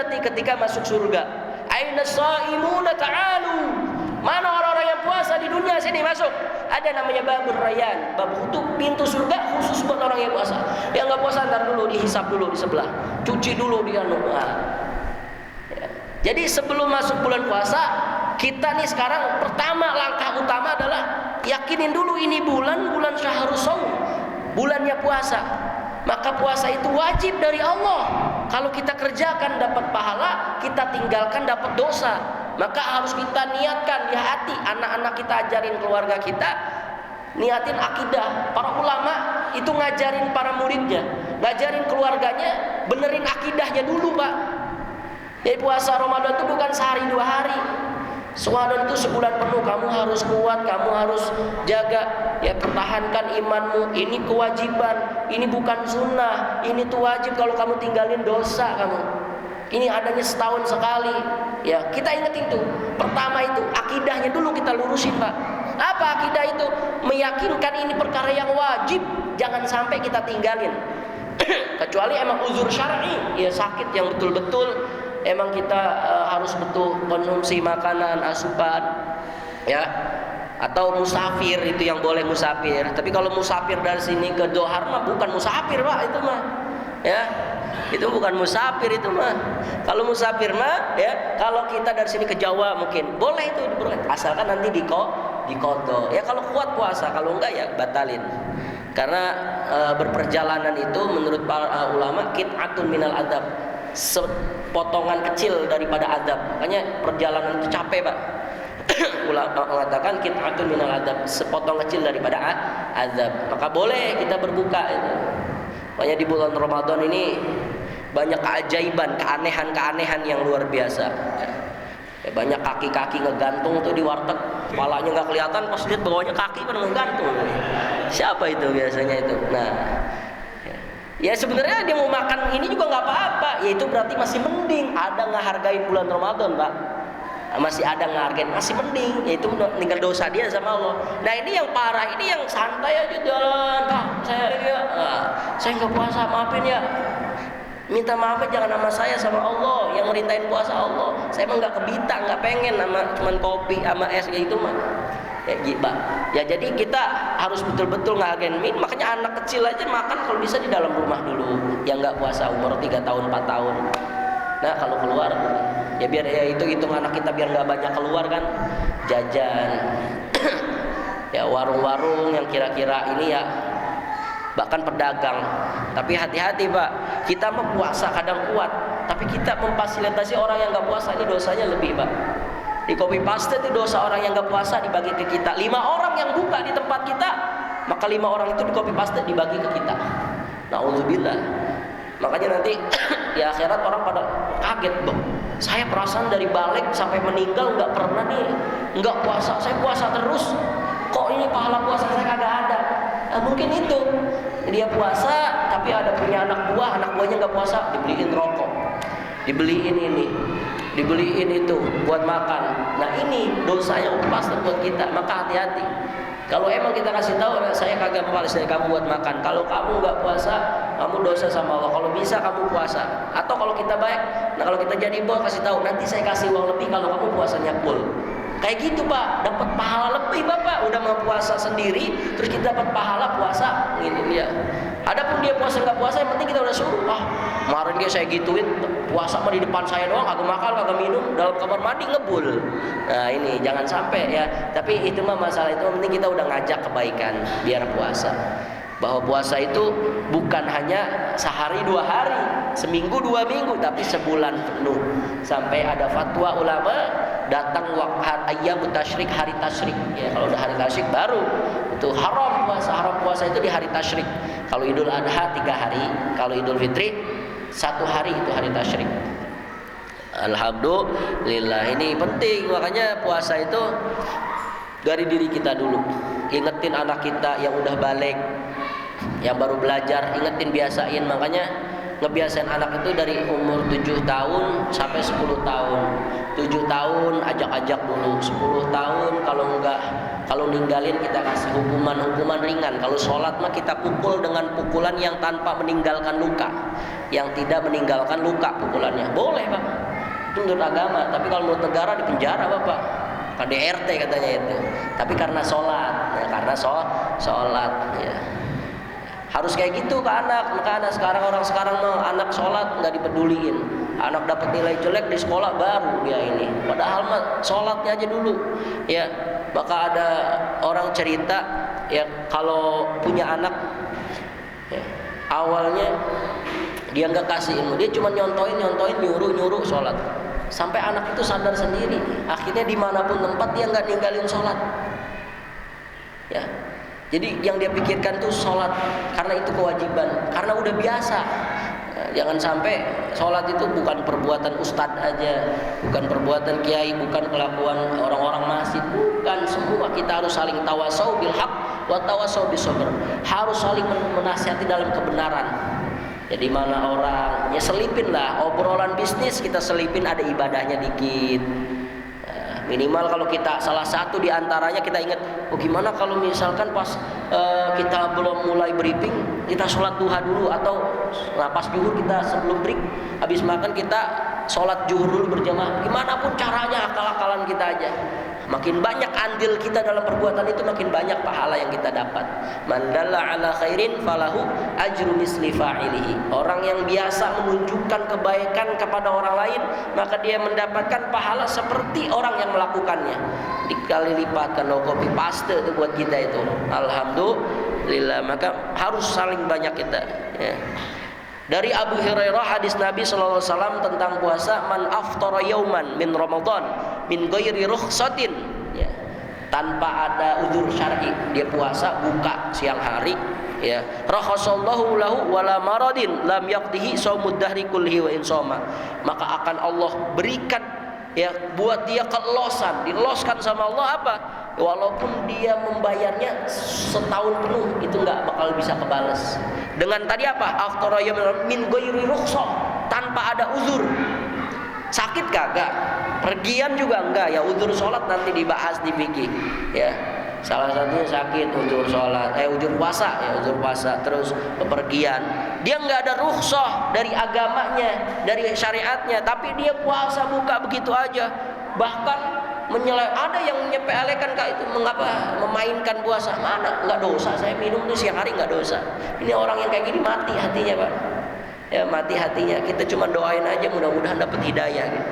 jannati, ketika masuk surga. Aina shaimuna ta'alu. Mana orang-orang yang puasa di dunia, sini masuk. Ada namanya babur rayyan, bab itu pintu surga khusus buat orang yang puasa. Yang nggak puasa ntar dulu dihisap dulu di sebelah, cuci dulu dia ya. Jadi sebelum masuk bulan puasa, kita nih sekarang pertama langkah utama adalah yakinin dulu ini bulan syahrus shaum, bulannya puasa. Maka puasa itu wajib dari Allah. Kalau kita kerjakan dapat pahala, kita tinggalkan dapat dosa. Maka harus kita niatkan di hati. Anak-anak kita ajarin keluarga kita, niatin akidah. Para ulama itu ngajarin para muridnya, ngajarin keluarganya, benerin akidahnya dulu, Pak. Jadi puasa Ramadan itu bukan sehari dua hari. Ramadan itu sebulan penuh. Kamu harus kuat, kamu harus jaga, ya, pertahankan imanmu. Ini kewajiban, ini bukan sunnah. Ini tuh wajib, kalau kamu tinggalin dosa kamu. Ini adanya setahun sekali. Ya, kita ingetin tuh. Pertama itu akidahnya dulu kita lurusin, Pak. Apa akidah itu? Meyakinkan ini perkara yang wajib, jangan sampai kita tinggalin. Kecuali emang uzur syar'i, ya sakit yang betul-betul emang kita harus betul konsumsi makanan, asupan, ya. Atau musafir, itu yang boleh musafir. Tapi kalau musafir dari sini ke Johar mah bukan musafir, Pak, itu mah. Ya. Itu bukan musafir itu mah. Kalau musafir mah, ya, kalau kita dari sini ke Jawa mungkin boleh itu, asalkan nanti dikodok. Ya kalau kuat puasa, kalau enggak ya batalin. Karena berperjalanan itu menurut para ulama qit'atun minal adab, sepotongan kecil daripada adab. Makanya perjalanan itu capek, Pak. Ulama mengatakan qit'atun minal adab, sepotong kecil daripada azab. Maka boleh kita berbuka itu. Makanya di bulan Ramadan ini banyak keajaiban, keanehan-keanehan yang luar biasa. Ya, banyak kaki-kaki ngegantung tuh di warteg, kepalanya nggak kelihatan, pas lihat bawahnya kaki pada ngegantung. Siapa itu biasanya itu? Nah, ya sebenarnya dia mau makan ini juga nggak apa-apa. Ya itu berarti masih mending ada ngehargai bulan Ramadan, Pak. Masih ada ngehargain, masih mending. Ya itu tinggal dosa dia sama Allah. Nah ini yang parah, ini yang santai aja jalan. Pak, saya nggak puasa, maafin ya. Minta maaf jangan nama saya sama Allah, yang merintain puasa Allah. Saya emang nggak kebita, nggak pengen sama cuman kopi sama es kayak gitu mah. Ya gitu. Ya jadi kita harus betul-betul ngehargain. Makanya anak kecil aja makan kalau bisa di dalam rumah dulu, yang nggak puasa umur 3 tahun 4 tahun. Nah kalau keluar ya biar ya hitung anak kita biar nggak banyak keluar kan, jajan. Ya warung-warung yang kira-kira ini ya, bahkan pedagang. Tapi hati-hati, Pak, kita mah puasa kadang kuat, tapi kita memfasilitasi orang yang nggak puasa, ini dosanya lebih, Pak. Di copy paste itu dosa orang yang nggak puasa dibagi ke kita. 5 orang yang buka di tempat kita, maka 5 orang itu di copy paste dibagi ke kita. Nauzubillah. Makanya nanti di akhirat orang pada kaget, Bang. Saya perasaan dari balik sampai meninggal nggak pernah nih nggak puasa. Saya puasa terus. Kok ini pahala puasa saya kagak ada? Nah, mungkin itu dia puasa tapi ada punya anak buahnya nggak puasa, dibeliin rokok, dibeliin ini, dibeliin itu buat makan. Nah ini dosa yang pasti buat kita. Maka hati-hati. Kalau emang kita kasih tahu, saya kagak males dari kamu buat makan. Kalau kamu nggak puasa, kamu dosa sama Allah. Kalau bisa kamu puasa. Atau kalau kita baik, nah kalau kita jadi bos kasih tahu, nanti saya kasih uang lebih kalau kamu puasanya full. Kayak gitu, Pak, dapat pahala lebih, Bapak. Udah mau puasa sendiri, terus kita dapat pahala puasa, gitu ya. Adapun dia puasa nggak puasa, yang penting kita udah suruh. Kemarin dia saya gituin, puasa mah di depan saya doang, kagak makan, kagak minum, dalam kamar mandi ngebul. Nah ini jangan sampai ya. Tapi itu mah masalah itu, yang penting kita udah ngajak kebaikan biar puasa. Bahwa puasa itu bukan hanya sehari 2 hari, seminggu 2 minggu, tapi sebulan penuh. Sampai ada fatwa ulama datang ayyamut tasyrik, hari tasyrik. Ya kalau udah hari tasyrik baru itu haram puasa. Haram puasa itu di hari tasyrik. Kalau Idul Adha 3 hari, kalau Idul Fitri 1 hari, itu hari tasyrik. Alhamdulillah, ini penting. Makanya puasa itu dari diri kita dulu. Ingetin anak kita yang udah balik, yang baru belajar, ingetin, biasain. Makanya ngebiasain anak itu dari umur 7 tahun sampai 10 tahun. 7 tahun ajak-ajak dulu, 10 tahun kalau ninggalin kita kasih hukuman ringan. Kalau sholat mah kita pukul dengan pukulan yang tanpa meninggalkan luka, yang tidak meninggalkan luka pukulannya. Boleh Pak, itu menurut agama. Tapi kalau menurut negara dipenjara Bapak, KDRT katanya itu. Tapi karena sholat, ya, karena sholat ya. Harus kayak gitu ke anak. Maka orang sekarang mau anak sholat nggak dipeduliin. Anak dapat nilai jelek di sekolah baru dia ini. Padahal mah sholatnya aja dulu. Ya, maka ada orang cerita ya kalau punya anak ya, awalnya dia nggak kasih ilmu, dia cuma nyontoin nyuruh sholat. Sampai anak itu sadar sendiri. Akhirnya dimanapun tempat dia nggak ninggalin sholat. Ya. Jadi yang dia pikirkan tuh sholat karena itu kewajiban, karena udah biasa. Jangan sampai sholat itu bukan perbuatan ustadz aja, bukan perbuatan kiai, bukan kelakuan orang-orang masjid, bukan. Semua kita harus saling tawasau bil haq wa tawasau bis sabr. Harus saling menasihati dalam kebenaran. Jadi mana orang ya selipin lah obrolan bisnis, kita selipin ada ibadahnya dikit. Minimal kalau kita salah satu di antaranya kita ingat, oh gimana kalau misalkan pas kita belum mulai briefing kita sholat duha dulu, atau pas zuhur kita sebelum break habis makan kita sholat zuhur dulu berjamaah. Gimana pun caranya, akal-akalan kita aja. Makin banyak andil kita dalam perbuatan itu, makin banyak pahala yang kita dapat. Man dalla ala khairin falahu ajru misli fa'ilihi. Orang yang biasa menunjukkan kebaikan kepada orang lain, maka dia mendapatkan pahala seperti orang yang melakukannya. Dikali lipat, kan copy paste itu buat kita itu. Alhamdulillah. Maka harus saling banyak kita ya. Dari Abu Hurairah hadis Nabi sallallahu alaihi wasallam tentang puasa, man aftara yauman min Ramadan min ghairi rukhsatin ya, tanpa ada uzur syar'i, dia puasa buka siang hari ya, rakhasallahu lahu wala maradin lam yaqdihi shaumud dahri kullihi wa insoma, maka akan Allah berikan ya buat dia kelolosan, diloloskan sama Allah apa? Walaupun dia membayarnya setahun penuh itu nggak bakal bisa kebalas. Dengan tadi apa? Aftara min ghairi rukhsah, tanpa ada uzur. Sakit kagak? Pergian juga enggak ya, uzur sholat nanti dibahas di fikih ya. Salah satunya sakit, uzur sholat, uzur puasa ya, uzur puasa, terus bepergian. Dia nggak ada rukhsah dari agamanya, dari syariatnya, tapi dia puasa buka begitu aja. Bahkan ada yang menyepelekan kak itu, mengapa memainkan puasa, mana nggak dosa, saya minum tuh siang hari nggak dosa. Ini orang yang kayak gini mati hatinya Pak ya, mati hatinya. Kita cuma doain aja mudah-mudahan dapat hidayah gitu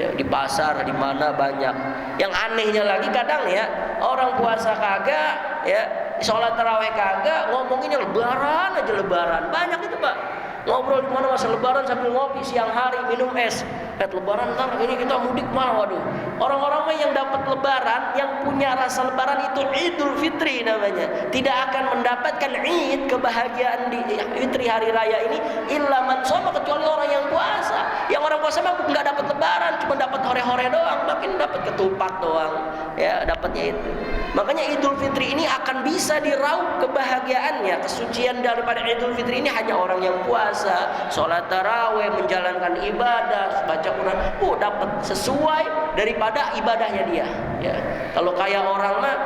ya. Di pasar di mana banyak yang anehnya lagi, kadang ya orang puasa kagak ya, sholat taraweh kagak, ngomonginnya lebaran aja, lebaran banyak itu Pak. Ngobrol di mana masa lebaran sambil ngopi siang hari, minum es. Lebaran ntar ini kita mudik malah, waduh. Orang-orang yang dapat lebaran, yang punya rasa lebaran itu Idul Fitri namanya. Tidak akan mendapatkan Id, kebahagiaan di Fitri hari raya ini illa man shoma, kecuali orang yang puasa. Yang orang puasa mah nggak dapat lebaran, cuma dapat hore-hore doang, makin dapat ketupat doang. Ya, dapatnya itu. Makanya Idul Fitri ini akan bisa diraup kebahagiaannya, kesucian daripada Idul Fitri ini hanya orang yang puasa, sholat taraweh, menjalankan ibadah, baca Quran, dapat sesuai daripada ibadahnya dia. Ya. Kalau kayak orang mah,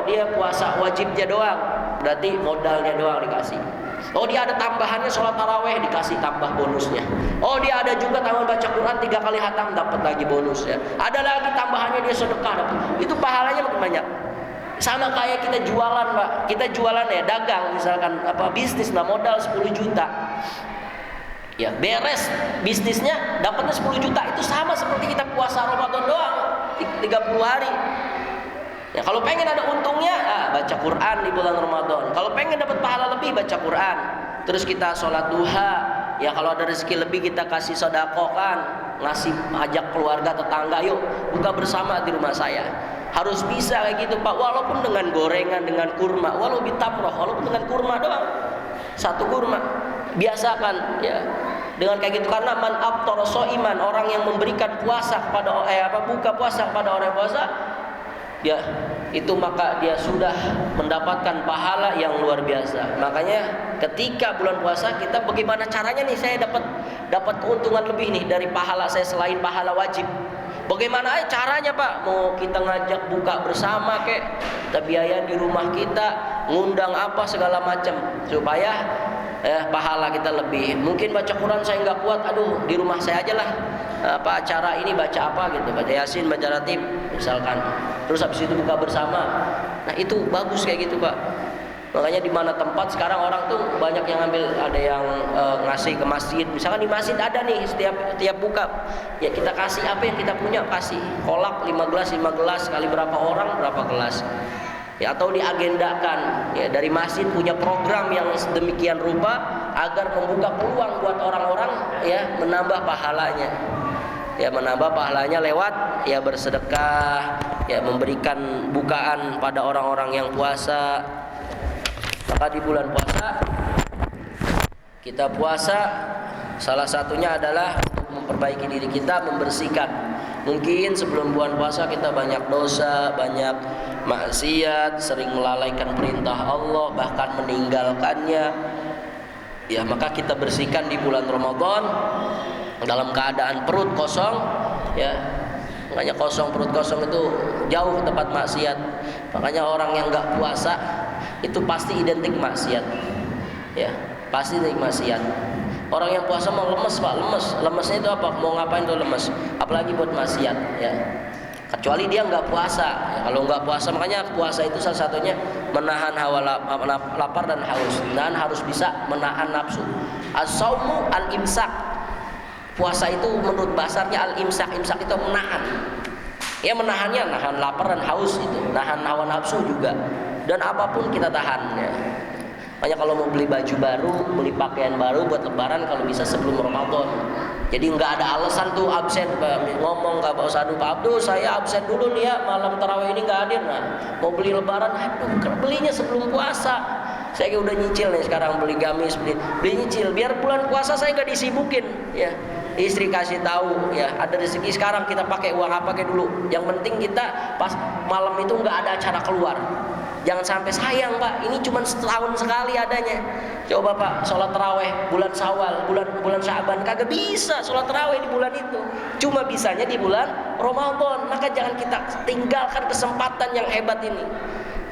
dia puasa wajibnya doang, berarti modalnya doang dikasih. Dia ada tambahannya sholat taraweh, dikasih tambah bonusnya. Dia ada juga tambah baca Quran 3 kali khatam, dapat lagi bonusnya. Ada lagi tambahannya dia sedekah, dapat. Itu pahalanya makin banyak. Sama kayak kita jualan Pak, kita jualan ya, dagang misalkan bisnis lah, modal 10 juta ya, beres bisnisnya dapatnya 10 juta. Itu sama seperti kita puasa Ramadan doang 30 hari ya. Kalau pengen ada untungnya, baca Quran di bulan Ramadan. Kalau pengen dapat pahala lebih, baca Quran. Terus kita sholat duha ya, kalau ada rezeki lebih kita kasih sedekah kan, ngasih, ajak keluarga tetangga, yuk buka bersama di rumah saya. Harus bisa kayak gitu Pak, walaupun dengan gorengan, dengan kurma, walau bitamroh, walaupun dengan kurma doang, 1 kurma, biasakan ya dengan kayak gitu. Karena man aftara shaiman, orang yang memberikan puasa kepada buka puasa kepada orang puasa, ya itu maka dia sudah mendapatkan pahala yang luar biasa. Makanya ketika bulan puasa kita bagaimana caranya nih saya dapat keuntungan lebih nih dari pahala saya selain pahala wajib. Bagaimana caranya Pak? Mau kita ngajak buka bersama kek, kita biaya di rumah kita, ngundang apa segala macam supaya pahala kita lebih. Mungkin baca Quran saya nggak kuat, aduh di rumah saya aja lah. Apa acara ini baca apa gitu, baca Yasin, baca Ratib misalkan. Terus habis itu buka bersama. Nah itu bagus kayak gitu Pak. Makanya di mana tempat sekarang orang tuh banyak yang ngambil, ada yang ngasih ke masjid. Misalkan di masjid ada nih setiap buka, ya kita kasih apa yang kita punya, kasih kolak 5 gelas kali berapa orang berapa gelas. Ya atau diagendakan ya dari masjid punya program yang sedemikian rupa agar membuka peluang buat orang-orang ya menambah pahalanya. Ya menambah pahalanya lewat ya bersedekah, ya memberikan bukaan pada orang-orang yang puasa. Maka di bulan puasa kita puasa salah satunya adalah memperbaiki diri kita, membersihkan. Mungkin sebelum bulan puasa kita banyak dosa, banyak maksiat, sering melalaikan perintah Allah, bahkan meninggalkannya. Ya maka kita bersihkan di bulan Ramadan dalam keadaan perut kosong, ya. Makanya perut kosong itu jauh tempat maksiat. Makanya orang yang enggak puasa itu pasti identik maksiat. Ya, pasti identik maksiat. Orang yang puasa mau lemes Pak, lemesnya itu apa? Mau ngapain tuh lemes? Apalagi buat maksiat, ya. Kecuali dia enggak puasa. Ya, kalau enggak puasa, makanya puasa itu salah satunya menahan hawa lapar dan haus. Dan harus bisa menahan nafsu. As-saumu al-imsak. Puasa itu menurut bahasanya al-imsak. Imsak itu menahan. Ya menahannya, nahan lapar dan haus itu, nahan hawa nafsu juga. Dan apapun kita tahan ya. Makanya kalau mau beli baju baru, beli pakaian baru buat lebaran kalau bisa sebelum Ramadan. Jadi nggak ada alasan tuh absen, ngomong nggak usah, aduh Pak Abdul saya absen dulu nih ya, malam tarawih ini nggak hadir. Nah mau beli lebaran, aduh belinya sebelum puasa. Saya udah nyicil nih sekarang, beli gamis, beli nyicil biar bulan puasa saya nggak disibukin ya. Istri kasih tahu ya, ada rezeki sekarang kita pakai uang apa kayak dulu. Yang penting kita pas malam itu nggak ada acara keluar. Jangan sampai sayang Pak, ini cuma setahun sekali adanya. Coba Pak, sholat taraweh bulan Syawal, bulan Syaban kagak bisa sholat taraweh di bulan itu. Cuma bisanya di bulan Ramadan. Maka jangan kita tinggalkan kesempatan yang hebat ini.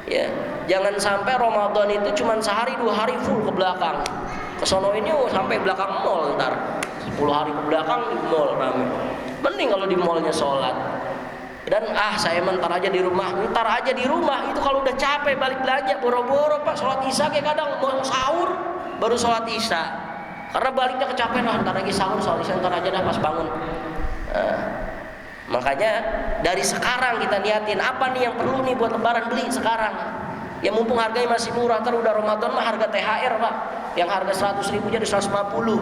Ya, jangan sampai Ramadan itu cuma sehari 2 hari full ke belakang. Kesono ini sampai belakang mall ntar. 10 hari ke belakang di mall rame. Mending kalau di mallnya sholat. Dan saya ntar aja di rumah itu kalau udah capek balik belanja boro-boro Pak, sholat isya kayak kadang mau sahur baru sholat isya karena baliknya kecapean, ntar lagi sahur, sholat isya ntar aja dah pas bangun. Makanya dari sekarang kita niatin apa nih yang perlu nih buat lebaran, beli sekarang ya mumpung harganya masih murah. Ntar udah Ramadan mah harga THR Pak, yang harga 100.000 jadi 150,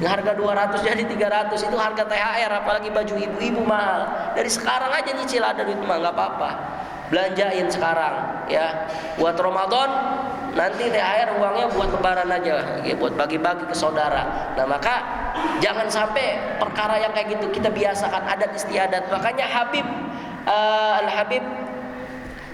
yang harga 200 jadi 300, itu harga THR. Apalagi baju ibu-ibu mahal. Dari sekarang aja nyicil, ada duit mah nggak apa-apa, belanjain sekarang ya buat Ramadan. Nanti THR uangnya buat lebaran aja ya, buat bagi-bagi ke saudara. Nah maka jangan sampai perkara yang kayak gitu kita biasakan, adat istiadat. Makanya Al-Habib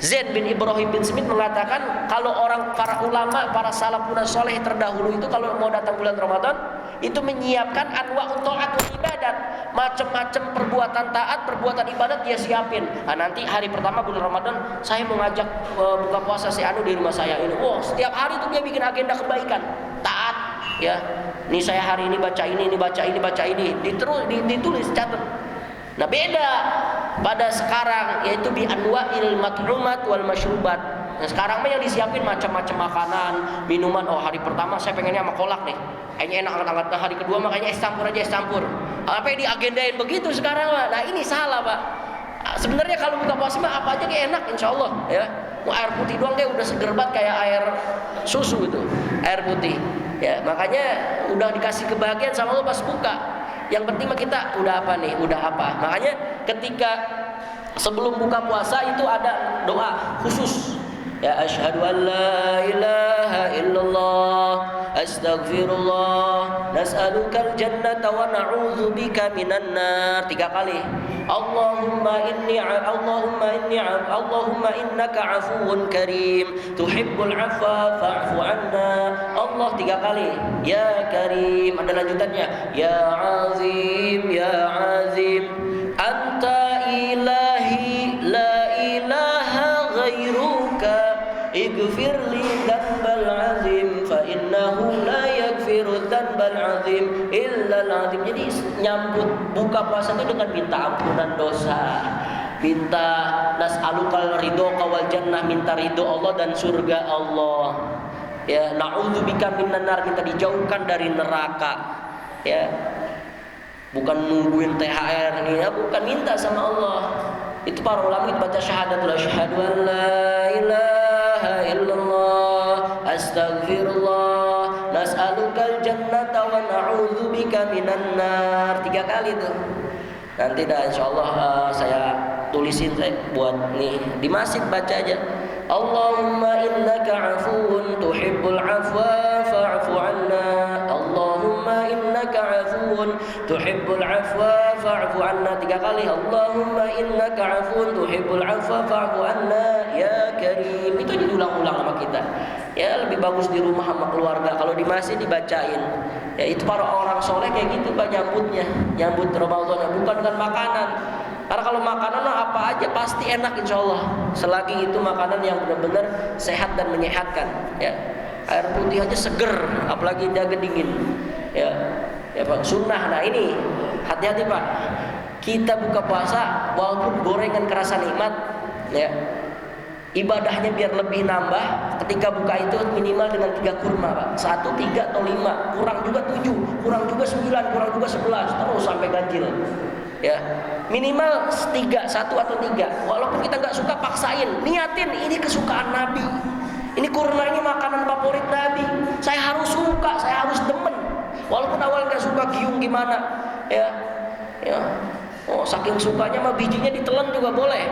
Zain bin Ibrahim bin Smith mengatakan kalau para ulama, para salafun soleh terdahulu itu kalau mau datang bulan Ramadan itu menyiapkan anwa'ut ta'at wa ibadat, macam-macam perbuatan taat, perbuatan ibadat dia siapin. Nah, nanti hari pertama bulan Ramadan saya mau ngajak buka puasa si anu di rumah saya ini. Setiap hari itu dia bikin agenda kebaikan, taat ya. Nih saya hari ini baca ini baca ini, ditulis, catat. Nah beda pada sekarang, yaitu bi anwa'il mat'umat wal masyrubat. Nah sekarang mah yang disiapin macam-macam makanan, minuman. Hari pertama saya pengennya sama kolak nih, kayaknya enak hangat-hangat. Nah hari kedua makanya es campur. Apa yang diagendain begitu sekarang Pak? Nah ini salah Pak. Sebenarnya kalau buka puasa mah apa aja kayak enak insya Allah ya. Mau air putih doang kayak udah seger banget kayak air susu itu, air putih ya. Makanya udah dikasih kebahagiaan sama Allah pas buka. Yang penting mah kita udah apa nih, udah apa. Makanya ketika sebelum buka puasa itu ada doa khusus. Ya asyhadu an la ilaha illallah, Astaghfirullah. Nas'alukal jannata wa na'udzubika minan nar. 3 kali. Allahumma innaka afuwun karim tuhibbul afwa fa'fu anna. Allah 3 kali. Ya Karim. Ada lanjutannya. Ya Azim, ya Azim. Anta ilahi la ilaha ghairuka ighfirli dzanbal azim fa innahu la yaghfiru dzanbal azim illa al azim. Jadi nyambut buka puasa itu dengan minta ampunan dosa, minta nas'alukal ridhoka wal jannah, minta ridho Allah dan surga Allah. Ya, na'udzubika minan nar, minta dijauhkan dari neraka. Ya. Bukan nungguin THR ini, ya, bukan, minta sama Allah. Itu para ulama itu baca syahadatul asyhadu an la ilaha illallah astaghfirullah nas'alukal jannata wa na'udzubika minan nar. 3 kali tuh. Nanti dah insyaallah saya tulisin saya buat nih di masjid, baca aja. Allahumma innaka afuwun tuhibbul afwa fa'fu anna. Allahumma innaka afuwun tuhibbul afwa fa'fu anna. 3 kali. Allahumma innaka afuwun tuhibbul afwa fa'fu anna ya Karim. Itu diulang-ulang sama kita. Ya, lebih bagus di rumah sama keluarga. Kalau di masjid dibacain. Ya, itu para orang soleh kayak gitu Pak nyambutnya. Nyambut Ramadan bukan dengan makanan. Karena kalau makanan apa aja pasti enak insya Allah. Selagi itu makanan yang benar-benar sehat dan menyehatkan. Ya, air putih aja seger, apalagi jaga dingin. Ya, ya Pak. Sunnah. Nah ini hati-hati Pak. Kita buka puasa walaupun gorengan kerasa nikmat, ya. Ibadahnya biar lebih nambah. Ketika buka itu minimal dengan 3 kurma Pak. 1, 3 atau 5. Kurang juga 7, kurang juga 9, kurang juga 11, terus sampai ganjil. Ya, minimal 3, 1 atau 3. Walaupun kita nggak suka, paksain, niatin ini kesukaan Nabi. Ini kurma, ini makanan favorit Nabi. Saya harus suka, saya harus demen. Walaupun awal nggak suka, giung gimana, ya, ya. Oh, saking sukanya mah bijinya ditelan juga boleh.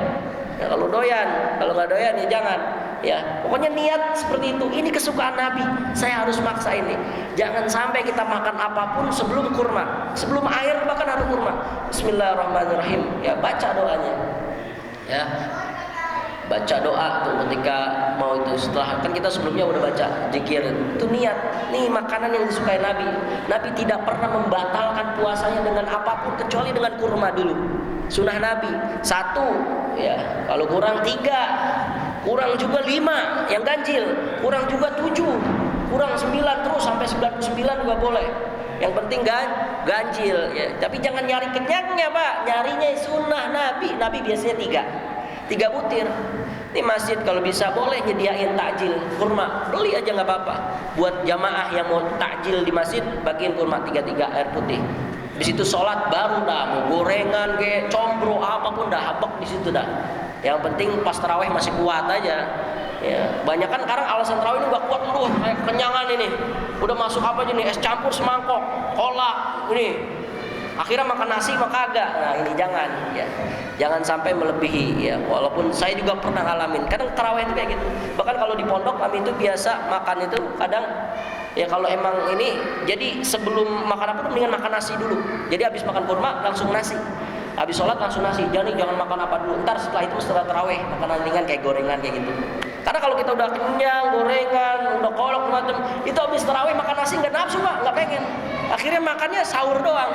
Ya, kalau doyan, kalau nggak doyan ya jangan. Ya, pokoknya niat seperti itu. Ini kesukaan Nabi. Saya harus maksa ini. Jangan sampai kita makan apapun sebelum kurma, sebelum air bahkan harus kurma. Bismillahirrahmanirrahim. Ya, baca doanya. Ya, baca doa tuh ketika mau itu. Setelah kan kita sebelumnya udah baca zikir. Itu niat. Nih makanan yang disukai Nabi. Nabi tidak pernah membatalkan puasanya dengan apapun kecuali dengan kurma dulu. Sunnah Nabi. 1, ya, kalau kurang 3, kurang juga 5 yang ganjil, kurang juga 7, kurang 9 terus sampai 99 juga boleh. Yang penting ganjil, ya. Tapi jangan nyari kenyangnya Pak, nyarinya sunnah Nabi. Nabi biasanya 3 butir. Ini masjid kalau bisa boleh nyediain takjil kurma, beli aja nggak apa-apa. Buat jamaah yang mau takjil di masjid, bagiin kurma 3 air putih. Di situ sholat baru dah, mau gorengan kayak combro apapun dah habek di situ dah. Yang penting pas tarawih masih kuat aja. Ya, banyak kan sekarang alasan tarawih ini nggak kuat, aduh kayak kenyangan ini. Udah masuk apa aja nih, es campur semangkok, kolak ini. Akhirnya makan nasi mah kagak. Nah ini jangan, ya. Jangan sampai melebihi, ya. Walaupun saya juga pernah ngalamin. Kadang tarawih itu kayak gitu. Bahkan kalau di pondok kami itu biasa makan itu kadang. Ya kalau emang ini, jadi sebelum makan apa tuh mendingan makan nasi dulu. Jadi habis makan kurma langsung nasi. Habis sholat langsung nasi. Jangan makan apa dulu. Ntar setelah itu setelah tarawih makanan ringan kayak gorengan kayak gitu. Karena kalau kita udah kenyang, gorengan, udah kolak macam, itu habis tarawih makan nasi nggak nafsu Pak, nggak pengen. Akhirnya makannya sahur doang.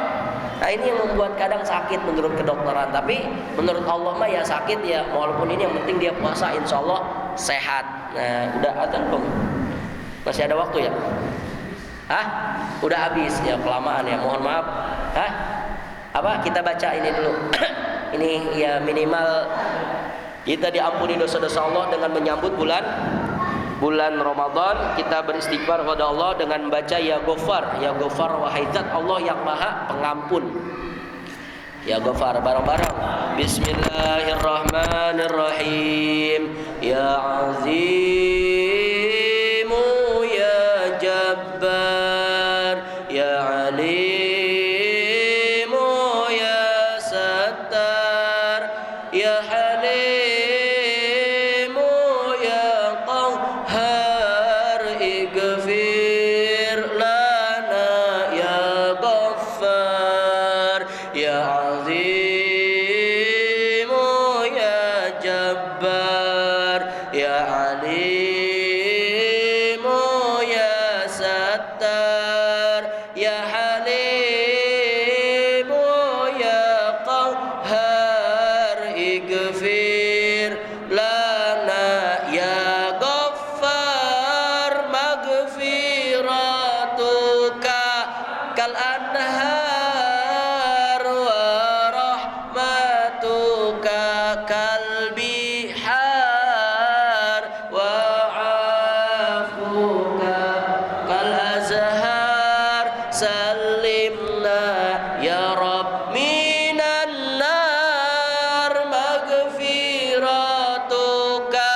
Nah ini yang membuat kadang sakit menurut kedokteran. Tapi menurut Allah mah ya sakit ya. Walaupun ini yang penting dia puasa, insya Allah sehat. Nah udah adzan belum? Masih ada waktu ya? Hah? Udah habis ya, kelamaan ya, mohon maaf. Hah? Apa? Kita baca ini dulu. Ini ya minimal kita diampuni dosa-dosa Allah dengan menyambut bulan Ramadan. Kita beristighfar kepada Allah dengan membaca ya Ghafar wahai zat Allah yang Maha Pengampun. Ya Ghafar bareng-bareng. Bismillahirrahmanirrahim. Ya Azim ya Jabbar ya Alim ya Sattar ya Halim ya Qahhar ighfir ya azim ya jabbar ya alim ya sattar ya halim ya qahhar ighfir lana ya ghaffar maghfiratuka kal anhar wa rahmatuka kal bihar wa afuka kal azhar salimna ya Rabb minan nar maghfiratuka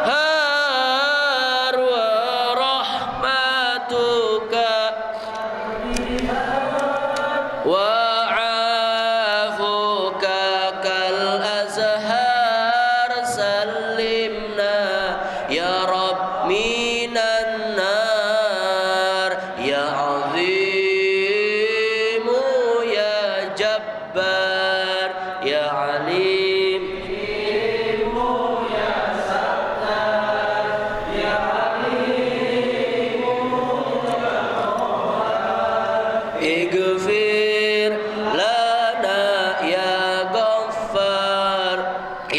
har wa rahmatuka wa afuka kal azhar salimna ya Rabb minan nar ya azim ya jabbar ya alim ighfir lana ya ghaffar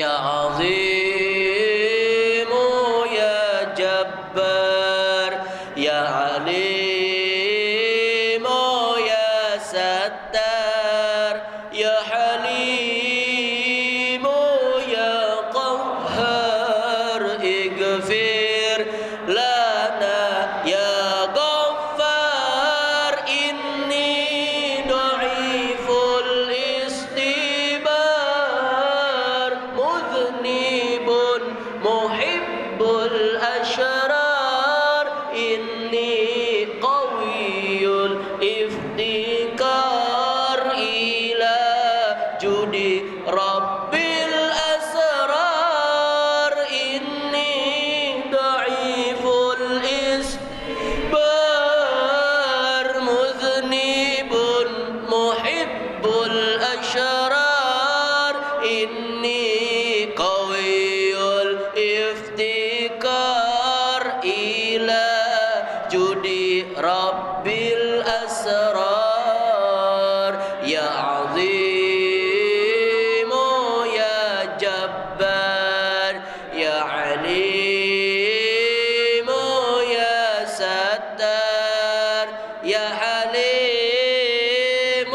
ya azim ya jabbar ya alim ya sattar ya halim ya qahhar ighfir lana ya ghaffar inni dhaiful istibar mudhnibun muhibbul ashrar inni qawiyul iftikar ila judi rabbil asrar inni dhaiful isbar mudhnibun muhibbul ashrar inni qawiyul iftikar ila judi rabbil asrar ya azim ya jabbar ya alim ya sattar ya halim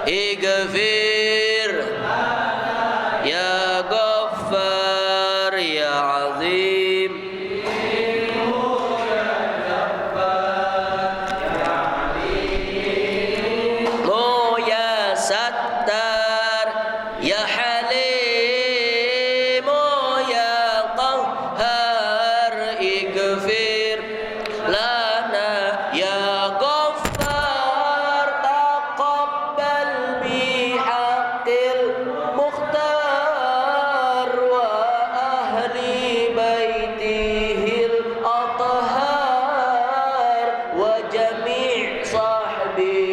ighfir ya ghaffar ya azim ya sattar ya halim ya qahhar ighfir lana ya ghaffar taqabbal bihaqqil mukhtar wa ahli baitihil athhar wa jami' sahbi